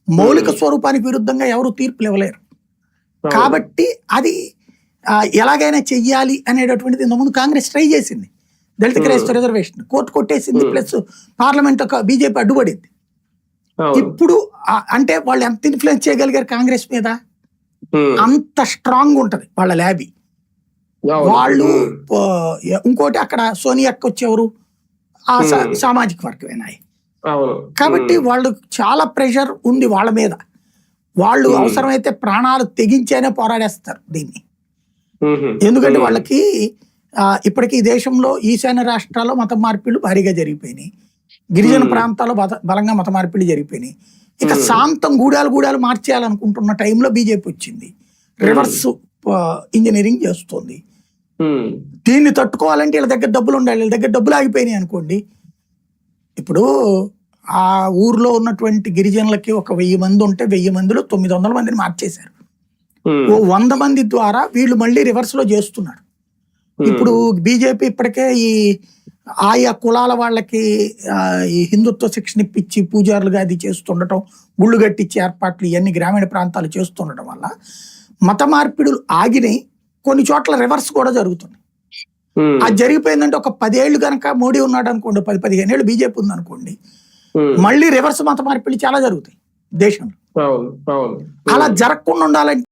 మౌలిక స్వరూపానికి విరుద్ధంగా ఎవరు తీర్పులు ఇవ్వలేరు. కాబట్టి అది ఎలాగైనా చెయ్యాలి అనేటటువంటిది ఇంతకుముందు కాంగ్రెస్ ట్రై చేసింది. దళిత క్రైస్తవ రిజర్వేషన్ కోర్టు కొట్టేసింది, ప్లస్ పార్లమెంట్ బీజేపీ అడ్డుపడింది. ఇప్పుడు అంటే వాళ్ళు ఎంత ఇన్ఫ్లుయెన్స్ చేయగలిగారు కాంగ్రెస్ మీద, అంత స్ట్రాంగ్ ఉంటది వాళ్ళ ల్యాబీ. వాళ్ళు ఇంకోటి అక్కడ సోనియాకి వచ్చేవారు ఆ సామాజిక వర్గమేనా, కాబట్టి వాళ్ళు చాలా ప్రెషర్ ఉంది వాళ్ళ మీద. వాళ్ళు అవసరమైతే ప్రాణాలు తెగించేనే పోరాడేస్తారు దీన్ని. ఎందుకంటే వాళ్ళకి ఇప్పటికీ దేశంలో ఈశాన్య రాష్ట్రాల్లో మత మార్పిళ్లు భారీగా జరిగిపోయినాయి, గిరిజన ప్రాంతాల్లో బలంగా మత మార్పిళ్లు జరిగిపోయినాయి. ఇక శాంతం గూడాలు మార్చేయాలనుకుంటున్న టైంలో బీజేపీ వచ్చింది, రివర్స్ ఇంజనీరింగ్ చేస్తుంది. దీన్ని తట్టుకోవాలంటే వీళ్ళ దగ్గర డబ్బులు ఉండాలి. వీళ్ళ దగ్గర డబ్బులు ఆగిపోయినాయి అనుకోండి, ఇప్పుడు ఆ ఊర్లో ఉన్నటువంటి గిరిజనులకి ఒక 1000 మంది ఉంటే 1000 మందిలో 900 మందిని మార్చేశారు. ఓ 100 మంది ద్వారా వీళ్ళు మళ్ళీ రివర్స్ లో చేస్తున్నారు. ఇప్పుడు బీజేపీ ఇప్పటికే ఈ ఆయా కులాల వాళ్ళకి ఈ హిందుత్వ శిక్షణ ఇప్పించి పూజారులుగా అది చేస్తుండటం, గుళ్ళు కట్టించి ఏర్పాట్లు ఇవన్నీ గ్రామీణ ప్రాంతాలు చేస్తుండటం వల్ల మత మార్పిడులు ఆగినాయి. కొన్ని చోట్ల రివర్స్ కూడా జరుగుతుంది. అది జరిగిపోయిందంటే ఒక 10 ఏళ్ళు కనుక మోడీ ఉన్నాడు అనుకోండి, 10-15 ఏళ్ళు బీజేపీ ఉంది అనుకోండి, మళ్ళీ రివర్స్ మత మార్పిడి చాలా జరుగుతాయి దేశంలో. అలా జరగకుండా ఉండాలంటే